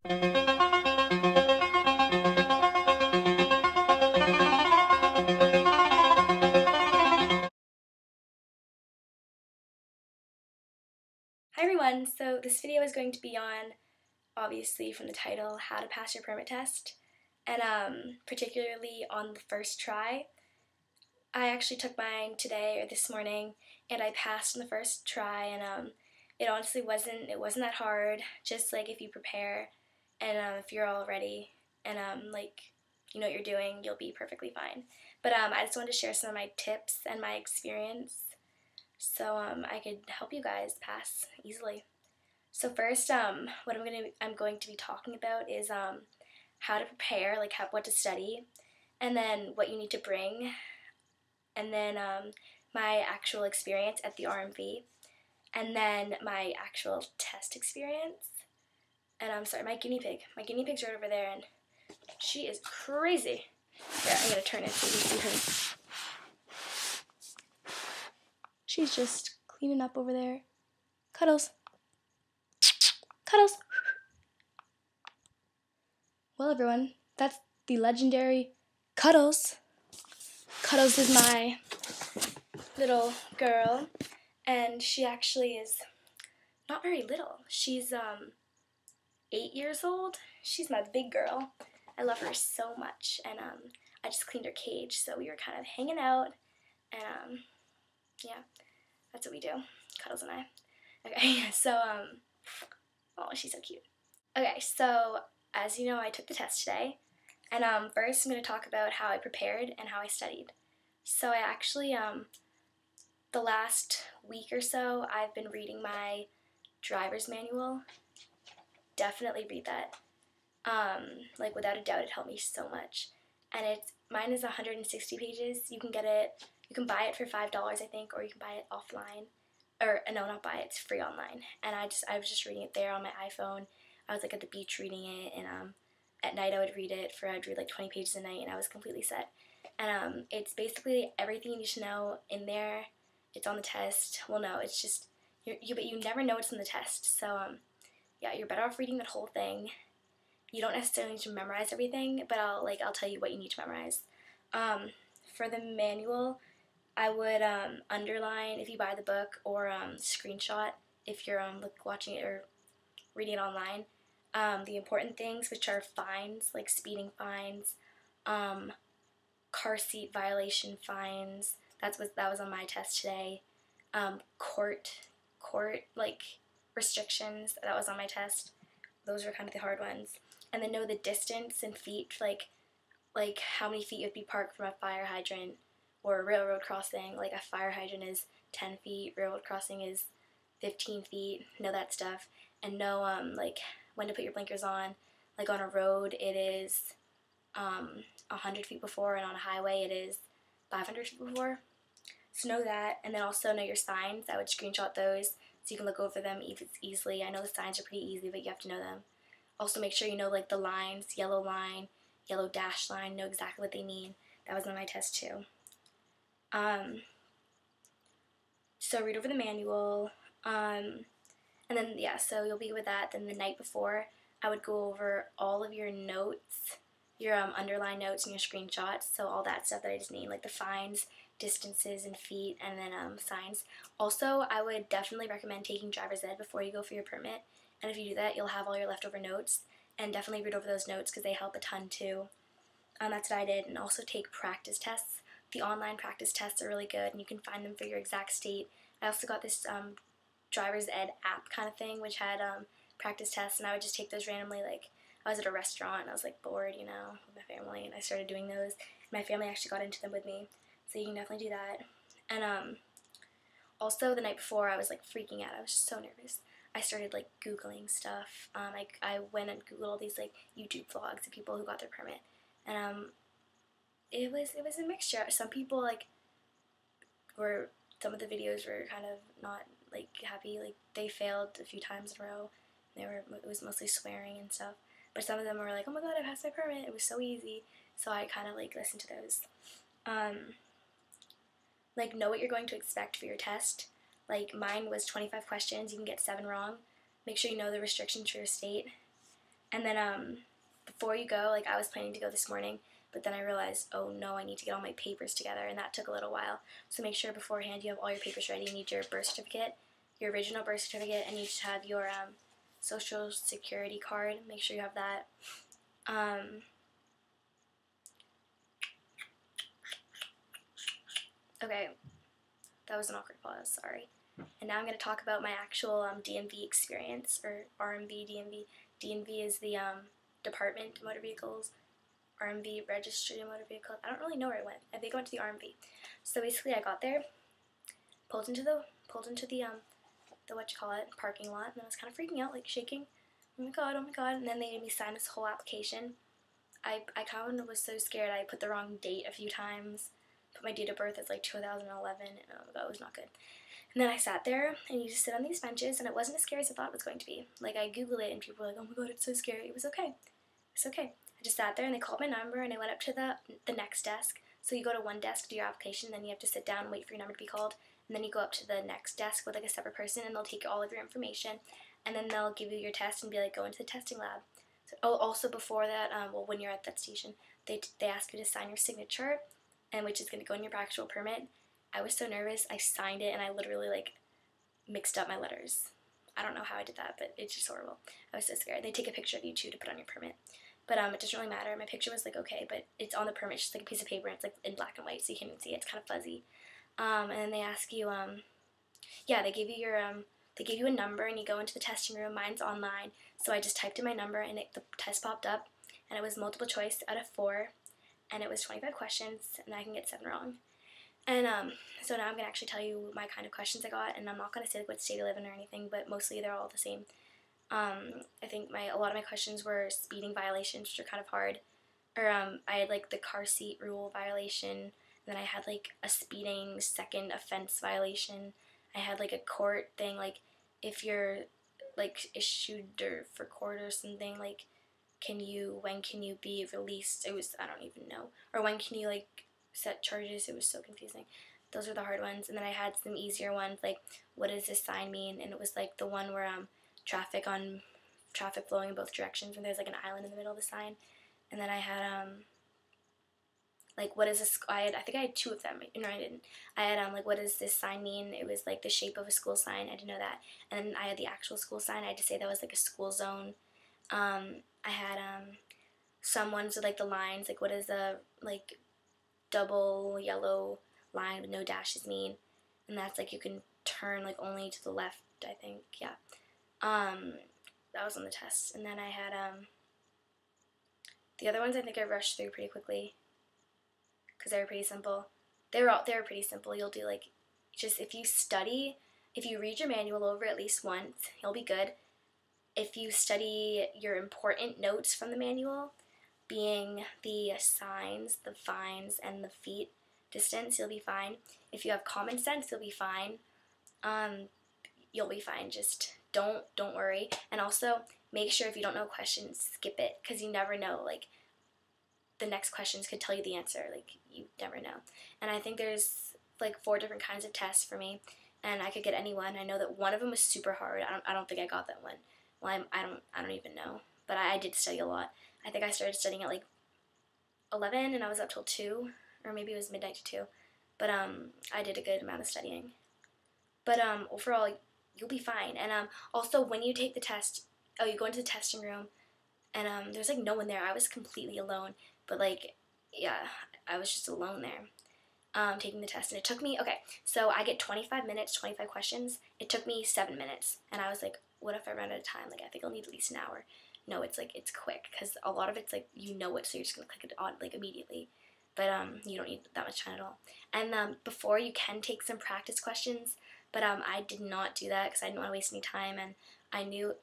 Hi everyone, so this video is going to be on, obviously from the title, how to pass your permit test, and particularly on the first try. I actually took mine today or this morning, and I passed on the first try, and it honestly wasn't that hard. Just like if you prepare, and if you're all ready, and like you know what you're doing, you'll be perfectly fine. But I just wanted to share some of my tips and my experience, so I could help you guys pass easily. So first, what I'm going to be talking about is how to prepare, like what to study, and then what you need to bring, and then my actual experience at the RMV, and then my actual test experience. And I'm sorry, my guinea pig. My guinea pig's right over there, and she is crazy. Here, I'm gonna turn it so you can see her. She's just cleaning up over there. Cuddles. Cuddles. Well, everyone, that's the legendary Cuddles. Cuddles is my little girl, and she actually is not very little. She's 8 years old. She's my big girl. I love her so much, and I just cleaned her cage, so we were kind of hanging out, and yeah, that's what we do, Cuddles and I. Okay, so oh, she's so cute. Okay, so as you know, I took the test today, and first I'm going to talk about how I prepared and how I studied. So I actually the last week or so, I've been reading my driver's manual. Definitely read that. Like without a doubt, it helped me so much. And mine is 160 pages. You can get it. You can buy it for $5, I think, or you can buy it offline. Or no, not buy it. It's free online. And I was just reading it there on my iPhone. I was like at the beach reading it, and at night I'd read like 20 pages a night, and I was completely set. And it's basically everything you need to know in there. It's on the test. Well, no, it's just but you never know what's in the test. So yeah, you're better off reading the whole thing. You don't necessarily need to memorize everything, but I'll tell you what you need to memorize. For the manual, I would underline if you buy the book, or screenshot if you're watching it or reading it online. The important things, which are fines, like speeding fines, car seat violation fines. That was on my test today. Court like restrictions. That was on my test. Those were kind of the hard ones. And then know the distance in feet, like how many feet you'd be parked from a fire hydrant or a railroad crossing. Like a fire hydrant is 10 feet, railroad crossing is 15 feet. Know that stuff. And know like when to put your blinkers on. Like on a road, it is 100 feet before, and on a highway, it is 500 feet before. So know that, and then also know your signs. I would screenshot those so you can look over them easily. I know the signs are pretty easy, but you have to know them. Also make sure you know like the lines, yellow line, yellow dash line, know exactly what they mean. That was on my test too. So read over the manual, and then yeah, so you'll be good with that. Then the night before, I would go over all of your notes, your underline notes and your screenshots, so all that stuff that I just need, like the fines, distances in feet, and then signs. Also, I would definitely recommend taking driver's ed before you go for your permit, and if you do that, you'll have all your leftover notes, and definitely read over those notes because they help a ton too. That's what I did, and also take practice tests. The online practice tests are really good, and you can find them for your exact state. I also got this driver's ed app kind of thing, which had practice tests, and I would just take those randomly. Like I was at a restaurant and I was like bored, you know, with my family, and I started doing those. My family actually got into them with me, so you can definitely do that. And also the night before, I was like freaking out. I was so nervous. I started like Googling stuff. I went and Googled all these like YouTube vlogs of people who got their permit, and it was a mixture. Some people like some of the videos were kind of not like happy, like they failed a few times in a row. It was mostly swearing and stuff. But some of them were like, oh my god, I passed my permit, it was so easy. So I kind of like listened to those. Like know what you're going to expect for your test. Like mine was 25 questions, you can get 7 wrong. Make sure you know the restrictions for your state. And then before you go, like I was planning to go this morning, but then I realized, oh no, I need to get all my papers together, and that took a little while. So make sure beforehand you have all your papers ready. You need your birth certificate, your original birth certificate, and you should have your social security card. Make sure you have that. Okay, that was an awkward pause, sorry. And now I'm going to talk about my actual DMV experience, or RMV, DMV. DMV is the Department of Motor Vehicles. RMV, Registry of Motor Vehicles. I don't really know where I went. I think I went to the RMV. So basically, I got there, pulled into the parking lot, and I was kind of freaking out, like shaking. Oh my god! And then they made me sign this whole application. I kind of was so scared. I put the wrong date a few times. Put my date of birth as like 2011, and oh my god, it was not good. And then I sat there, and you just sit on these benches, and it wasn't as scary as I thought it was going to be. Like, I Googled it, and people were like, oh my god, it's so scary. It was okay. It's okay. I just sat there, and they called my number, and I went up to the next desk. So you go to one desk, do your application, then you have to sit down and wait for your number to be called, and then you go up to the next desk with like a separate person, and they'll take all of your information, and then they'll give you your test and be like, go into the testing lab. So, also before that, when you're at that station, they ask you to sign your signature, and which is going to go in your actual permit. I was so nervous, I signed it, and I literally like mixed up my letters. I don't know how I did that, but it's just horrible. I was so scared. They take a picture of you too to put on your permit. But it doesn't really matter. My picture was like okay, but it's on the permit. It's just like a piece of paper, and it's like in black and white, so you can't even see it. It's kind of fuzzy. And then they ask you, they give you your, they give you a number, and you go into the testing room. Mine's online, so I just typed in my number, and the test popped up, and it was multiple choice out of 4, and it was 25 questions, and I can get 7 wrong. And so now I'm going to actually tell you my kind of questions I got, and I'm not going to say like what state I live in or anything, but mostly they're all the same. I think a lot of my questions were speeding violations, which are kind of hard. Or I had like the car seat rule violation, and then I had like a speeding second offense violation. I had like a court thing, like if you're like issued or for court or something, like when can you be released? It was, I don't even know. Or when can you like set charges? It was so confusing. Those are the hard ones. And then I had some easier ones, like what does this sign mean? And it was like the one where traffic flowing in both directions, and there's like an island in the middle of the sign. And then I had like what is this? I think I had 2 of them. No, I didn't. I had like what does this sign mean? It was like the shape of a school sign. I didn't know that. And then I had the actual school sign. I had to say that was like a school zone. I had some ones with like the lines, like what is a like double yellow line with no dashes mean? And that's like you can turn like only to the left, I think. Yeah. That was on the test. And then I had the other ones I think I rushed through pretty quickly because they were pretty simple. They were pretty simple. You'll do like, just if you study, if you read your manual over at least once, you'll be good. If you study your important notes from the manual, being the signs, the fines, and the feet distance, you'll be fine. If you have common sense, you'll be fine. You'll be fine. Just don't worry. And also, make sure if you don't know questions, skip it, because you never know. Like, the next questions could tell you the answer. Like, you never know. And I think there's like 4 different kinds of tests for me, and I could get any one. I know that one of them was super hard. I don't think I got that one. Well, I don't even know. But I did study a lot. I think I started studying at like 11, and I was up till 2, or maybe it was midnight to 2. But I did a good amount of studying. But overall, you'll be fine. And also, when you take the test, you go into the testing room, and there's like no one there. I was completely alone. But like, yeah, I was just alone there, taking the test. And it took me, okay, so I get 25 minutes, 25 questions. It took me 7 minutes. And I was like, what if I run out of time? Like, I think I'll need at least an hour. No, it's like, it's quick, because a lot of it's like, you know it, so you're just going to click it on like immediately. But you don't need that much time at all. And before, you can take some practice questions, but I did not do that because I didn't want to waste any time, and I knew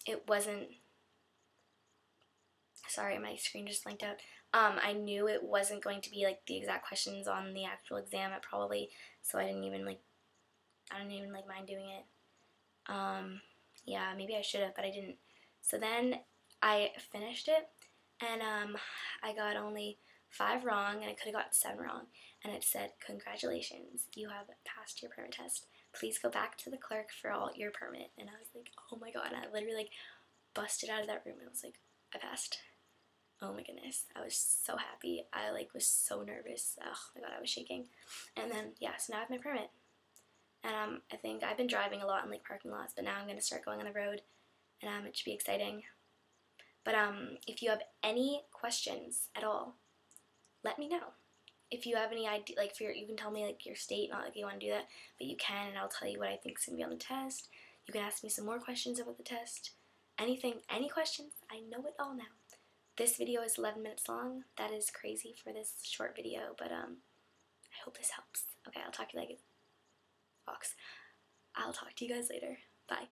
it wasn't, sorry, my screen just blanked out. I knew it wasn't going to be like the exact questions on the actual exam, so I didn't even like mind doing it. Yeah, maybe I should have, but I didn't. So then I finished it, and I got only 5 wrong, and I could have gotten 7 wrong. And it said, congratulations, you have passed your permit test. Please go back to the clerk for all your permit. And I was like, oh my god, and I literally like busted out of that room and I was like, I passed. Oh my goodness, I was so happy. I like was so nervous. Oh my god, I was shaking. And then yeah, so now I have my permit. And I think I've been driving a lot in like parking lots, but now I'm gonna start going on the road, and it should be exciting. But if you have any questions at all, let me know. If you have any idea, like you can tell me like your state, not like you want to do that, but you can, and I'll tell you what I think is gonna be on the test. You can ask me some more questions about the test. Anything, any questions? I know it all now. This video is 11 minutes long. That is crazy for this short video, but I hope this helps. Okay, I'll talk to you like a fox. I'll talk to you guys later.